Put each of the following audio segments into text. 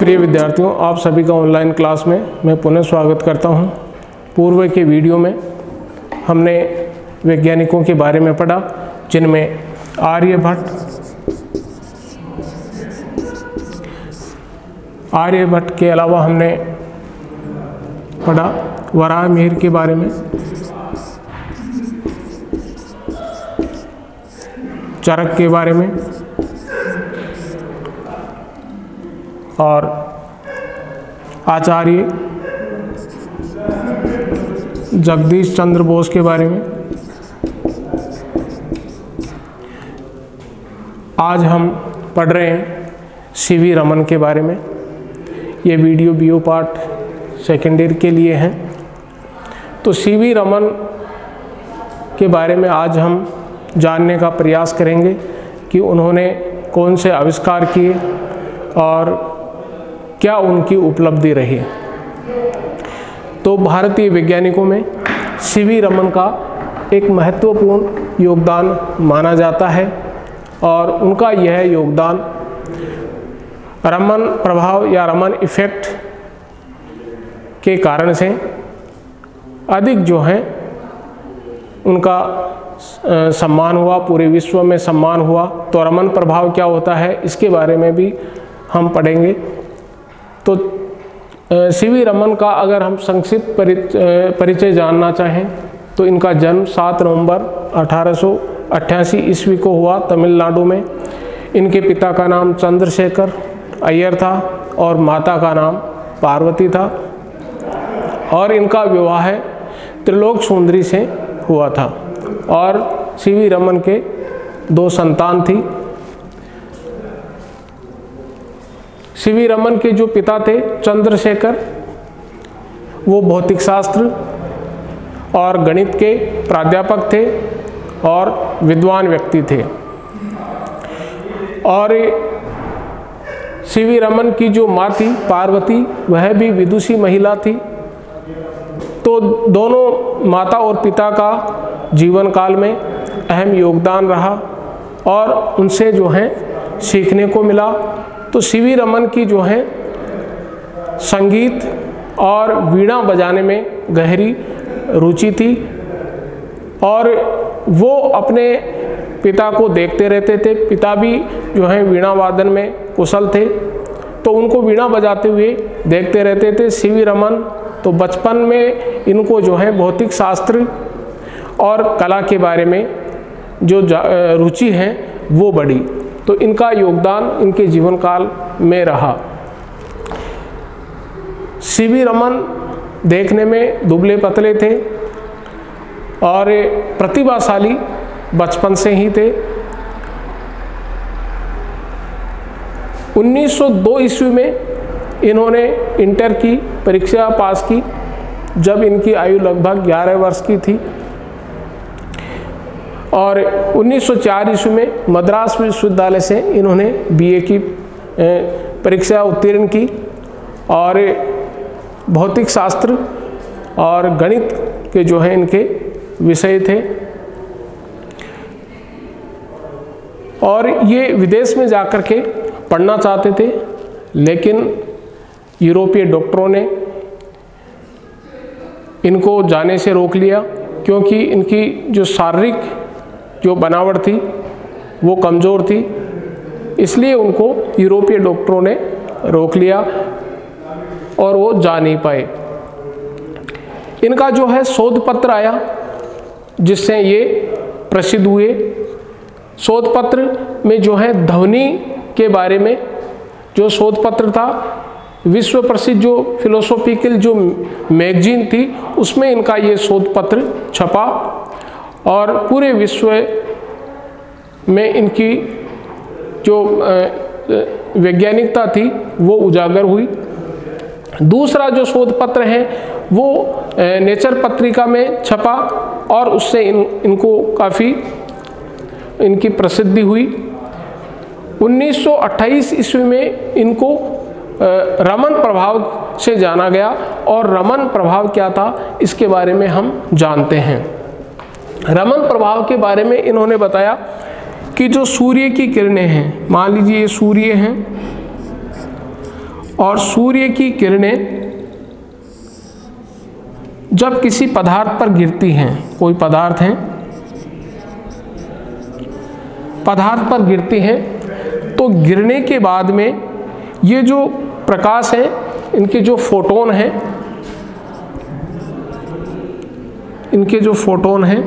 प्रिय विद्यार्थियों, आप सभी का ऑनलाइन क्लास में मैं पुनः स्वागत करता हूं। पूर्व के वीडियो में हमने वैज्ञानिकों के बारे में पढ़ा, जिनमें आर्यभट्ट के अलावा हमने पढ़ा वराहमिहिर के बारे में, चरक के बारे में और आचार्य जगदीश चंद्र बोस के बारे में। आज हम पढ़ रहे हैं सीवी रमन के बारे में। ये वीडियो बीओ पार्ट सेकेंड ईयर के लिए हैं। तो सीवी रमन के बारे में आज हम जानने का प्रयास करेंगे कि उन्होंने कौन से आविष्कार किए और क्या उनकी उपलब्धि रही। तो भारतीय वैज्ञानिकों में सीवी रमन का एक महत्वपूर्ण योगदान माना जाता है और उनका यह योगदान रमन प्रभाव या रमन इफेक्ट के कारण से अधिक जो है उनका सम्मान हुआ, पूरे विश्व में सम्मान हुआ। तो रमन प्रभाव क्या होता है इसके बारे में भी हम पढ़ेंगे। तो सीवी रमन का अगर हम संक्षिप्त परिचय जानना चाहें तो इनका जन्म 7 नवंबर 1888 ईस्वी को हुआ तमिलनाडु में। इनके पिता का नाम चंद्रशेखर अय्यर था और माता का नाम पार्वती था और इनका विवाह त्रिलोक सुंदरी से हुआ था और सीवी रमन के 2 संतान थी। सीवी रमन के जो पिता थे चंद्रशेखर, वो भौतिक शास्त्र और गणित के प्राध्यापक थे और विद्वान व्यक्ति थे। और सीवी रमन की जो माँ थी पार्वती, वह भी विदुषी महिला थी। तो दोनों माता और पिता का जीवन काल में अहम योगदान रहा और उनसे जो है सीखने को मिला। तो सीवी रमन की जो है संगीत और वीणा बजाने में गहरी रुचि थी और वो अपने पिता को देखते रहते थे। पिता भी जो है वीणा वादन में कुशल थे, तो उनको वीणा बजाते हुए देखते रहते थे। सीवी रमन तो बचपन में इनको जो है भौतिक शास्त्र और कला के बारे में जो रुचि है वो बढ़ी। तो इनका योगदान इनके जीवन काल में रहा। सीवी रमन देखने में दुबले पतले थे और प्रतिभाशाली बचपन से ही थे। 1902 ईस्वी में इन्होंने इंटर की परीक्षा पास की, जब इनकी आयु लगभग 11 वर्ष की थी। और 1904 ईस्वी में मद्रास विश्वविद्यालय से इन्होंने बीए की परीक्षा उत्तीर्ण की और भौतिक शास्त्र और गणित के जो है इनके विषय थे। और ये विदेश में जाकर के पढ़ना चाहते थे, लेकिन यूरोपीय डॉक्टरों ने इनको जाने से रोक लिया, क्योंकि इनकी जो शारीरिक जो बनावट थी वो कमज़ोर थी। इसलिए उनको यूरोपीय डॉक्टरों ने रोक लिया और वो जा नहीं पाए। इनका जो है शोध पत्र आया जिससे ये प्रसिद्ध हुए। शोध पत्र में जो है ध्वनि के बारे में जो शोध पत्र था, विश्व प्रसिद्ध जो फिलोसॉफिकल जो मैगजीन थी उसमें इनका ये शोध पत्र छपा और पूरे विश्व में इनकी जो वैज्ञानिकता थी वो उजागर हुई। दूसरा जो शोध पत्र है वो नेचर पत्रिका में छपा और उससे इनको काफ़ी इनकी प्रसिद्धि हुई। 1928 ईस्वी में इनको रमन प्रभाव से जाना गया और रमन प्रभाव क्या था इसके बारे में हम जानते हैं। रमन प्रभाव के बारे में इन्होंने बताया कि जो सूर्य की किरणें हैं, मान लीजिए ये सूर्य हैं और सूर्य की किरणें जब किसी पदार्थ पर गिरती हैं, कोई पदार्थ है, पदार्थ पर गिरती हैं, तो गिरने के बाद में ये जो प्रकाश है, इनके जो फोटोन हैं, इनके जो फोटोन हैं,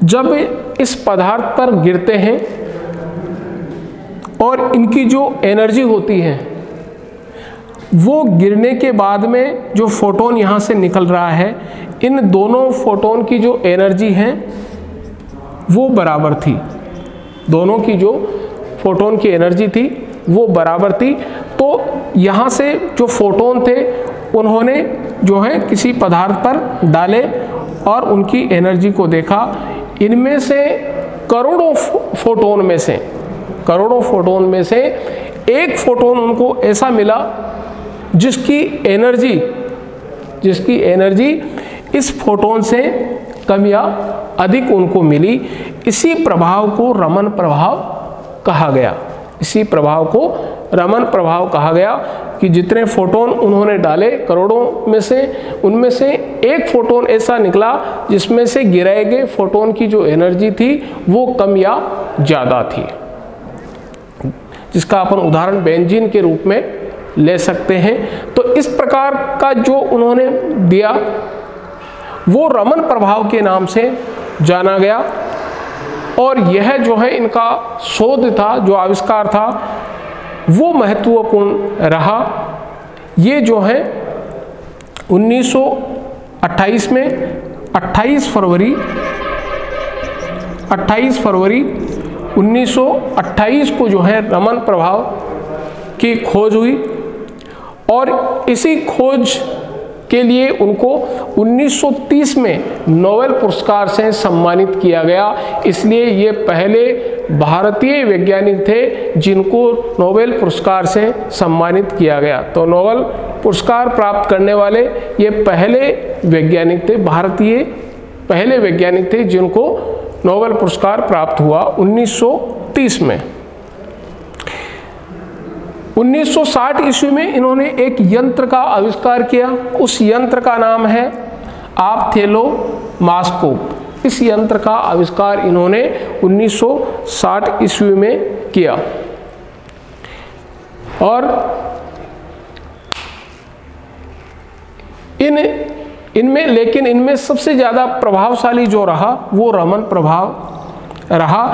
जब इस पदार्थ पर गिरते हैं और इनकी जो एनर्जी होती है, वो गिरने के बाद में जो फोटोन यहाँ से निकल रहा है, इन दोनों फोटोन की जो एनर्जी है वो बराबर थी। दोनों की जो फोटोन की एनर्जी थी वो बराबर थी। तो यहाँ से जो फोटोन थे उन्होंने जो है किसी पदार्थ पर डाले और उनकी एनर्जी को देखा। इनमें से करोड़ों फोटोन में से एक फोटोन उनको ऐसा मिला जिसकी एनर्जी इस फोटोन से कम या अधिक उनको मिली। इसी प्रभाव को रमन प्रभाव कहा गया। इसी प्रभाव को रमन प्रभाव कहा गया कि जितने फोटोन उन्होंने डाले करोड़ों में से, उनमें से एक फोटोन ऐसा निकला जिसमें से गिराए गए फोटोन की जो एनर्जी थी वो कम या ज़्यादा थी, जिसका अपन उदाहरण बेंजीन के रूप में ले सकते हैं। तो इस प्रकार का जो उन्होंने दिया वो रमन प्रभाव के नाम से जाना गया। और यह जो है इनका शोध था, जो आविष्कार था, वो महत्वपूर्ण रहा। ये जो है 1928 में 28 फरवरी 1928 को जो है रमन प्रभाव की खोज हुई और इसी खोज के लिए उनको 1930 में नोबेल पुरस्कार से सम्मानित किया गया। इसलिए ये पहले भारतीय वैज्ञानिक थे जिनको नोबेल पुरस्कार से सम्मानित किया गया। तो नोबेल पुरस्कार प्राप्त करने वाले ये पहले वैज्ञानिक थे, भारतीय पहले वैज्ञानिक थे जिनको नोबेल पुरस्कार प्राप्त हुआ 1930 में। 1960 ईस्वी में इन्होंने एक यंत्र का आविष्कार किया। उस यंत्र का नाम है ऑप्थेल्मोस्कोप। इस यंत्र का आविष्कार इन्होंने 1960 ईस्वी में किया। और इनमें सबसे ज़्यादा प्रभावशाली जो रहा वो रमन प्रभाव रहा।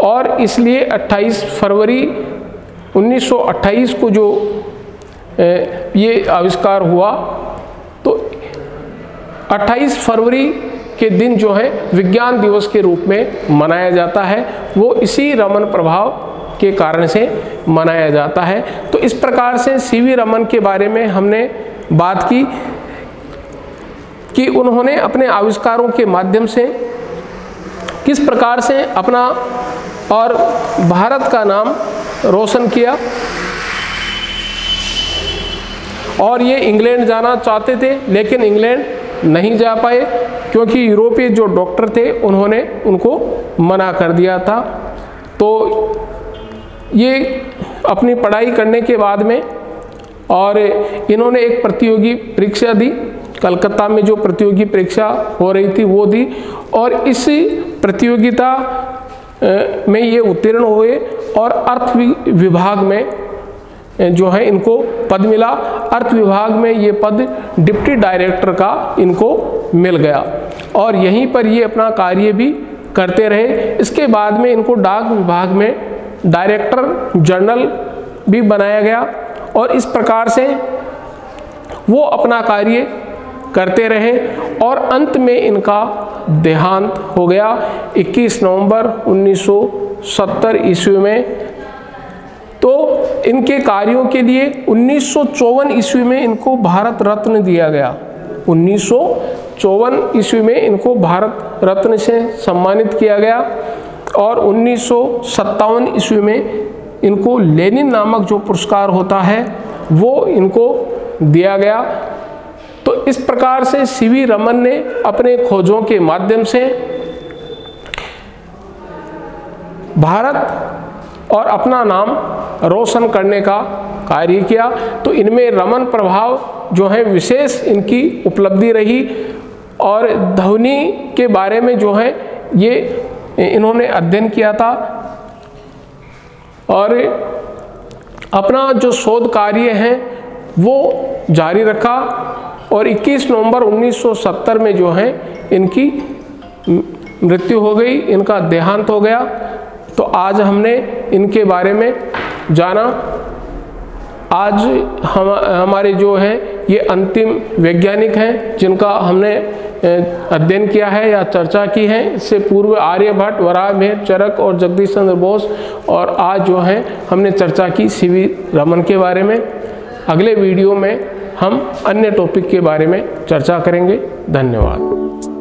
और इसलिए 28 फरवरी 1928 को जो ये आविष्कार हुआ, तो 28 फरवरी के दिन जो है विज्ञान दिवस के रूप में मनाया जाता है। वो इसी रमन प्रभाव के कारण से मनाया जाता है। तो इस प्रकार से सीवी रमन के बारे में हमने बात की कि उन्होंने अपने आविष्कारों के माध्यम से किस प्रकार से अपना और भारत का नाम रोशन किया। और ये इंग्लैंड जाना चाहते थे लेकिन इंग्लैंड नहीं जा पाए क्योंकि यूरोपीय जो डॉक्टर थे उन्होंने उनको मना कर दिया था। तो ये अपनी पढ़ाई करने के बाद में और इन्होंने एक प्रतियोगी परीक्षा दी, कलकत्ता में जो प्रतियोगी परीक्षा हो रही थी वो दी। और इस प्रतियोगिता में ये उत्तीर्ण हुए और अर्थ विभाग में जो है इनको पद मिला। अर्थ विभाग में ये पद डिप्टी डायरेक्टर का इनको मिल गया और यहीं पर ये अपना कार्य भी करते रहे। इसके बाद में इनको डाक विभाग में डायरेक्टर जनरल भी बनाया गया और इस प्रकार से वो अपना कार्य करते रहे और अंत में इनका देहांत हो गया 21 नवंबर 1970 ईस्वी में। तो इनके कार्यों के लिए 1954 ईस्वी में इनको भारत रत्न दिया गया। 1954 ईस्वी में इनको भारत रत्न से सम्मानित किया गया और 1957 ईस्वी में इनको लेनिन नामक जो पुरस्कार होता है वो इनको दिया गया। तो इस प्रकार से सीवी रमन ने अपने खोजों के माध्यम से भारत और अपना नाम रोशन करने का कार्य किया। तो इनमें रमन प्रभाव जो है विशेष इनकी उपलब्धि रही और ध्वनि के बारे में जो है ये इन्होंने अध्ययन किया था और अपना जो शोध कार्य है वो जारी रखा और 21 नवंबर 1970 में जो है इनकी मृत्यु हो गई, इनका देहांत हो गया। तो आज हमने इनके बारे में जाना। आज हमारे जो है ये अंतिम वैज्ञानिक हैं जिनका हमने अध्ययन किया है या चर्चा की है। इससे पूर्व आर्यभट्ट, वराहमिहिर, चरक और जगदीश चंद्र बोस, और आज जो है हमने चर्चा की सीवी रमन के बारे में। अगले वीडियो में हम अन्य टॉपिक के बारे में चर्चा करेंगे। धन्यवाद।